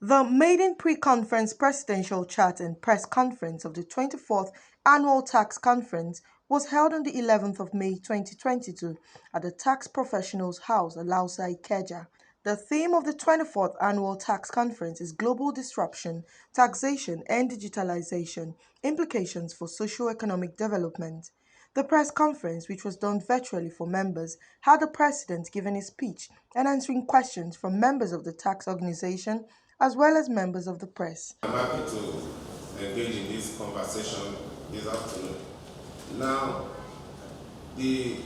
The maiden pre-conference presidential chat and press conference of the 24th Annual Tax Conference was held on the 11th of May 2022 at the Tax Professionals House, Alausa, Ikeja. The theme of the 24th Annual Tax Conference is Global Disruption, Taxation and Digitalization, Implications for Socio-Economic Development. The press conference, which was done virtually for members, had the president giving his speech and answering questions from members of the tax organization as well as members of the press. I'm happy to engage in this conversation this afternoon. Now, the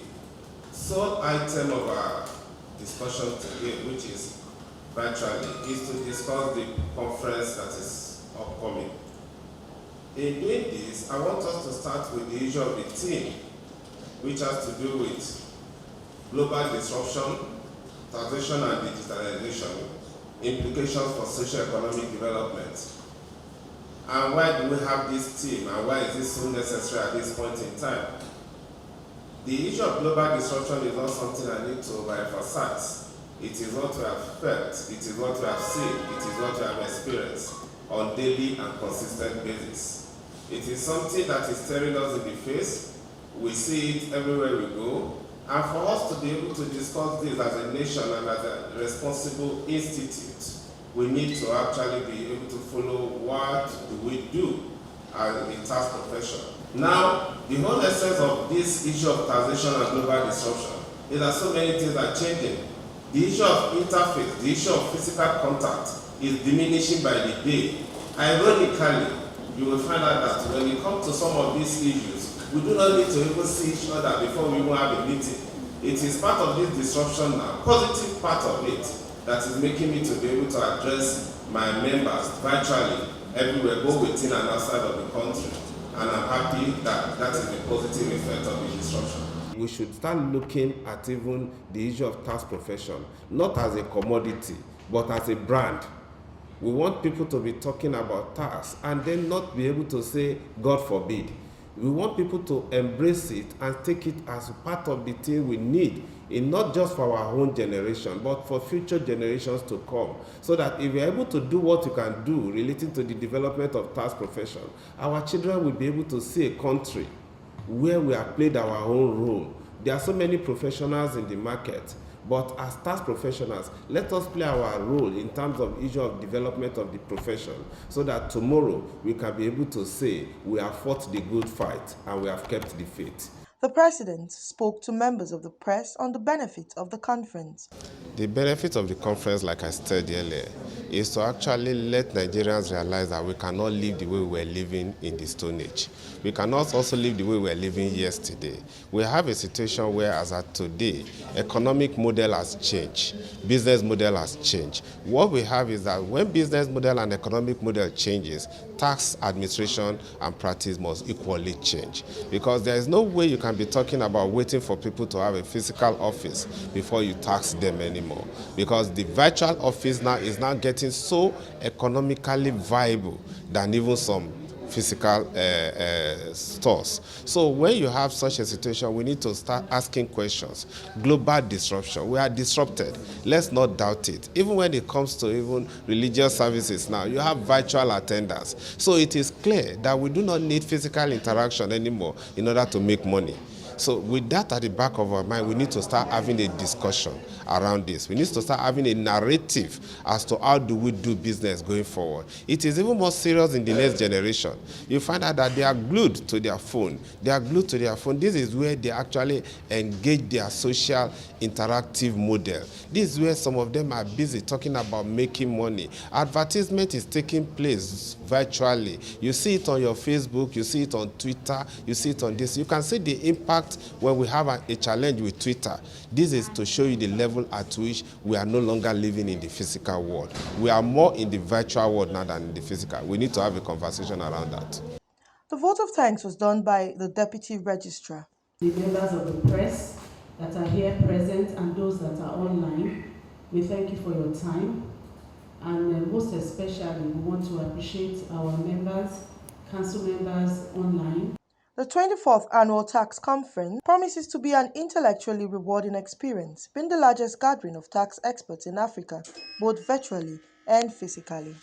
sole item of our discussion today, which is virtually, is to discuss the conference that is upcoming. In doing this, I want us to start with the issue of the theme, which has to do with global disruption, taxation and digitalization, implications for socio-economic development. And why do we have this theme, and why is this so necessary at this point in time? The issue of global disruption is not something I need to overemphasize. It is what we have felt, it is what we have seen, it is what we have experienced on daily and consistent basis. It is something that is staring us in the face. We see it everywhere we go. And for us to be able to discuss this as a nation and as a responsible institute, we need to actually be able to follow what do we do as a tax profession. Now, the whole essence of this issue of taxation and global disruption is that so many things are changing. The issue of interface, the issue of physical contact is diminishing by the day. Ironically, you will find out that when it comes to some of these issues, we do not need to even see each other before we even have a meeting. It is part of this disruption now, positive part of it, that is making me to be able to address my members virtually everywhere, both within and outside of the country. And I'm happy that that is the positive effect of the disruption. We should start looking at even the issue of tax profession, not as a commodity, but as a brand. We want people to be talking about tax and then not be able to say, God forbid. We want people to embrace it and take it as part of the thing we need, in not just for our own generation, but for future generations to come. So that if we're able to do what you can do relating to the development of tax profession, our children will be able to see a country where we have played our own role. There are so many professionals in the market, but as tax professionals, let us play our role in terms of issue of development of the profession, so that tomorrow we can be able to say we have fought the good fight and we have kept the faith. The president spoke to members of the press on the benefits of the conference. The benefit of the conference, like I said earlier, is to actually let Nigerians realize that we cannot live the way we were living in the Stone Age. We cannot also live the way we were living yesterday. We have a situation where, as at today, economic model has changed, business model has changed. What we have is that when business model and economic model changes, tax administration and practice must equally change. Because there is no way you can be talking about waiting for people to have a physical office before you tax them anymore. Because the virtual office now is now getting so economically viable than even some physical stores. So when you have such a situation, we need to start asking questions. Global disruption, we are disrupted. Let's not doubt it. Even when it comes to even religious services now, you have virtual attendance. So it is clear that we do not need physical interaction anymore in order to make money. So with that at the back of our mind, we need to start having a discussion around this. We need to start having a narrative as to how do we do business going forward. It is even more serious in the next generation. You find out that they are glued to their phone. They are glued to their phone. This is where they actually engage their social interactive model. This is where some of them are busy talking about making money. Advertisement is taking place virtually. You see it on your Facebook, you see it on Twitter, you see it on this. You can see the impact when we have a challenge with Twitter. This is to show you the level at which we are no longer living in the physical world. We are more in the virtual world now than in the physical. We need to have a conversation around that. The vote of thanks was done by the Deputy Registrar. The members of the press that are here present and those that are online, we thank you for your time. And most especially, we want to appreciate our members, council members online. The 24th Annual Tax Conference promises to be an intellectually rewarding experience, being the largest gathering of tax experts in Africa, both virtually and physically.